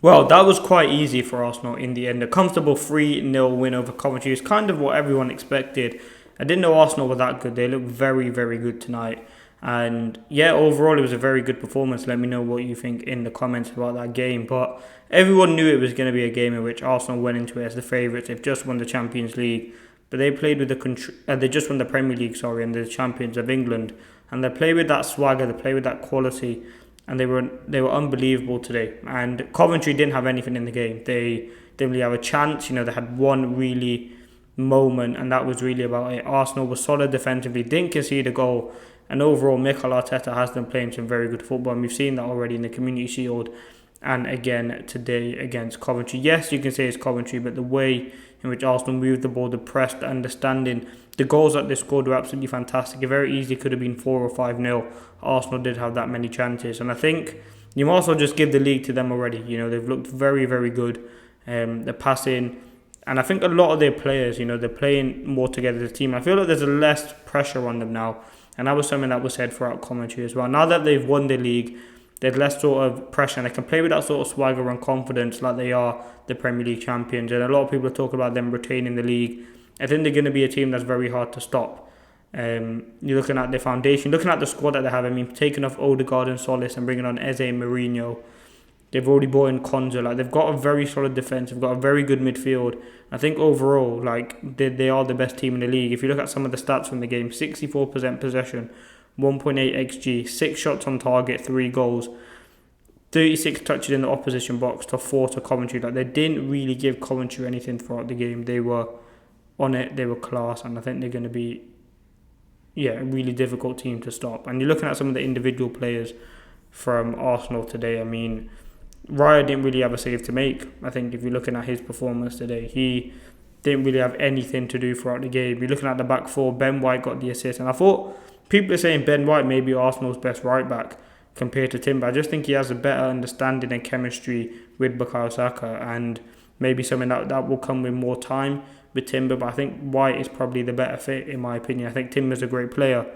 Well, that was quite easy for Arsenal in the end. A comfortable 3-0 win over Coventry is kind of what everyone expected. I didn't know Arsenal were that good. They looked very, very good tonight. And yeah, overall, it was a very good performance. Let me know what you think in the comments about that game. But everyone knew it was going to be a game in which Arsenal went into it as the favourites. They've just won the Champions League. But they played with they just won the Premier League, and they're the champions of England. And they play with that swagger, they play with that quality, and they were unbelievable today. And Coventry didn't have anything in the game. They didn't really have a chance. They had one really moment, and that was really about it. Arsenal was solid defensively, didn't concede a goal, and overall, Mikel Arteta has them playing some very good football. And we've seen that already in the Community Shield, and again today against Coventry. Yes, you can say it's Coventry, but the way in which Arsenal moved the ball, the press, the understanding, the goals that they scored were absolutely fantastic. It very easily could have been 4 or 5-0. Arsenal did have that many chances, and I think you might also just give the league to them already. They've looked very, very good. They're passing, and I think a lot of their players, they're playing more together as a team. I feel like there's less pressure on them now, and that was something that was said throughout commentary as well. Now that they've won the league, there's less sort of pressure, and they can play with that sort of swagger and confidence like they are the Premier League champions. And a lot of people are talking about them retaining the league. I think they're going to be a team that's very hard to stop. You're looking at the foundation, looking at the squad that they have. I mean, taking off Odegaard and Solis and bringing on Eze and Mourinho. They've already brought in Konza. They've got a very solid defence. They've got a very good midfield. I think overall, they are the best team in the league. If you look at some of the stats from the game, 64% possession, 1.8 xG, 6 shots on target, 3 goals, 36 touches in the opposition box to 4 to Coventry. They didn't really give Coventry anything throughout the game. They were on it, they were class, and I think they're going to be a really difficult team to stop. And you're looking at some of the individual players from Arsenal today. I mean, Raya didn't really have a save to make. I think if you're looking at his performance today, he didn't really have anything to do throughout the game. You're looking at the back four, Ben White got the assist, and I thought people are saying Ben White may be Arsenal's best right back compared to Timber. I just think he has a better understanding and chemistry with Bukayo Saka, and maybe something that will come with more time with Timber. But I think White is probably the better fit in my opinion. I think Timber's a great player,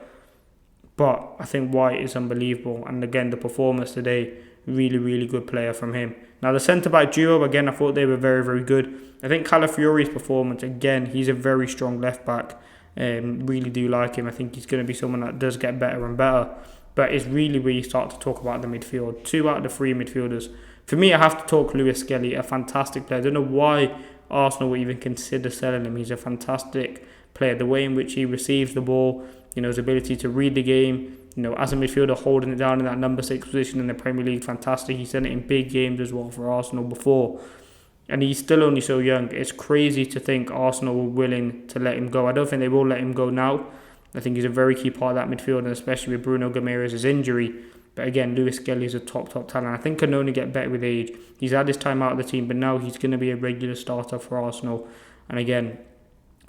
but I think White is unbelievable. And again, the performance today, really, really good player from him. Now the centre-back duo, again, I thought they were very, very good. I think Calafiori's performance, again, he's a very strong left-back. Really do like him. I think he's going to be someone that does get better and better. But it's really where you start to talk about the midfield. 2 out of the 3 midfielders. For me, I have to talk Lewis Skelly, a fantastic player. I don't know why Arsenal would even consider selling him. He's a fantastic player. The way in which he receives the ball, his ability to read the game, as a midfielder holding it down in that number 6 position in the Premier League, fantastic. He's done it in big games as well for Arsenal before. And he's still only so young. It's crazy to think Arsenal were willing to let him go. I don't think they will let him go now. I think he's a very key part of that midfield, and especially with Bruno Guimaraes' injury. But again, Lewis Skelly is a top talent. I think can only get better with age. He's had his time out of the team, but now he's going to be a regular starter for Arsenal. And again,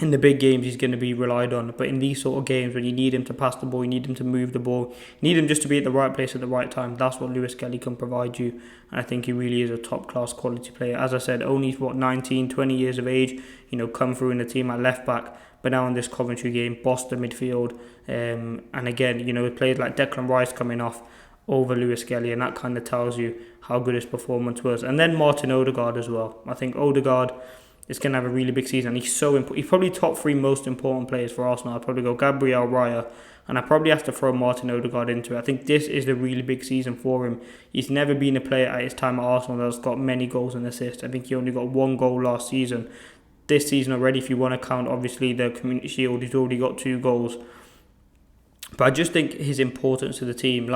in the big games, he's going to be relied on. But in these sort of games, when you need him to pass the ball, you need him to move the ball, you need him just to be at the right place at the right time, that's what Lewis Skelly can provide you. And I think he really is a top-class quality player. As I said, only, 19, 20 years of age, come through in the team at left-back. But now in this Coventry game, bossed the midfield. And again, with players like Declan Rice coming off over Lewis Skelly, and that kind of tells you how good his performance was. And then Martin Odegaard as well. I think Odegaard is going to have a really big season. He's so important. He's probably top 3 most important players for Arsenal. I'd probably go Gabriel Raya, and I probably have to throw Martin Odegaard into it. I think this is the really big season for him. He's never been a player at his time at Arsenal that's got many goals and assists. I think he only got 1 goal last season. This season already, if you want to count obviously the Community Shield, he's already got 2 goals. But I just think his importance to the team,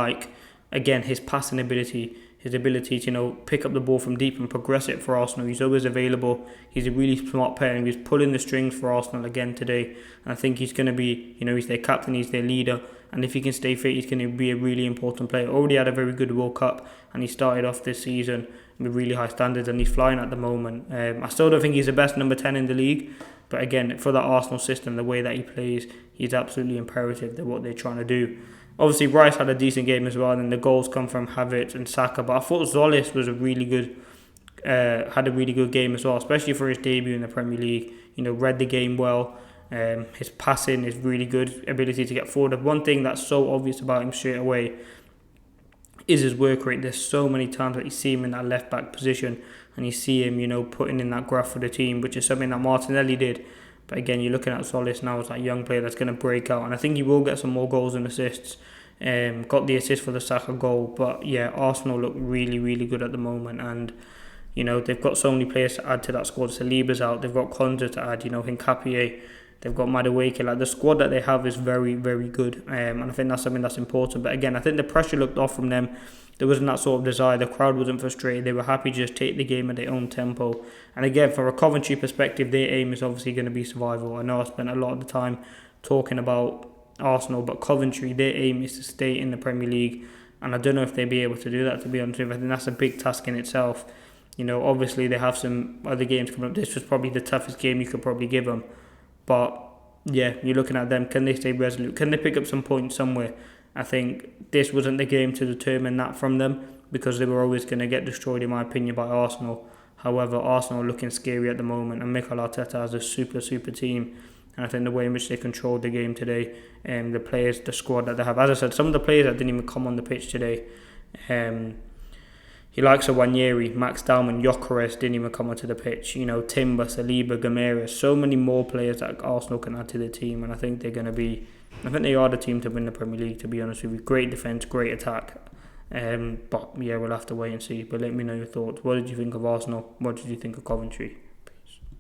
again, his passing ability, his ability to pick up the ball from deep and progress it for Arsenal. He's always available. He's a really smart player, and he's pulling the strings for Arsenal again today. And I think he's going to be, he's their captain, he's their leader, and if he can stay fit, he's going to be a really important player. Already had a very good World Cup, and he started off this season with really high standards, and he's flying at the moment. I still don't think he's the best number 10 in the league, but again, for that Arsenal system, the way that he plays, he's absolutely imperative to what they're trying to do. Obviously, Rice had a decent game as well, and the goals come from Havertz and Saka. But I thought Solis was had a really good game as well, especially for his debut in the Premier League. Read the game well. His passing is really good, ability to get forward. One thing that's so obvious about him straight away is his work rate. There's so many times that you see him in that left back position and you see him, putting in that graft for the team, which is something that Martinelli did. But again, you're looking at Solis now as that young player that's going to break out, and I think he will get some more goals and assists. Got the assist for the Saka goal, but yeah, Arsenal look really, really good at the moment, and they've got so many players to add to that squad. Saliba's out, they've got Konza to add, Hincapié, they've got Madueke. Like, the squad that they have is very, very good, and I think that's something that's important. But again, I think the pressure looked off from them. There wasn't that sort of desire. The crowd wasn't frustrated. They were happy to just take the game at their own tempo. And again, from a Coventry perspective, their aim is obviously going to be survival. I know I spent a lot of the time talking about Arsenal, but Coventry, their aim is to stay in the Premier League. And I don't know if they'll be able to do that, to be honest with you. I think that's a big task in itself. Obviously they have some other games coming up. This was probably the toughest game you could probably give them. But yeah, you're looking at them. Can they stay resolute? Can they pick up some points somewhere? I think this wasn't the game to determine that from them, because they were always going to get destroyed, in my opinion, by Arsenal. However, Arsenal are looking scary at the moment, and Mikel Arteta has a super team. And I think the way in which they controlled the game today, the players, the squad that they have. As I said, some of the players that didn't even come on the pitch today, he likes of Wanyeri, Max Dalman, Gyökeres didn't even come onto the pitch. Timber, Saliba, Gamera, so many more players that Arsenal can add to the team, and I think they are the team to win the Premier League, to be honest with you. Great defence, great attack. But yeah, we'll have to wait and see. But let me know your thoughts. What did you think of Arsenal? What did you think of Coventry?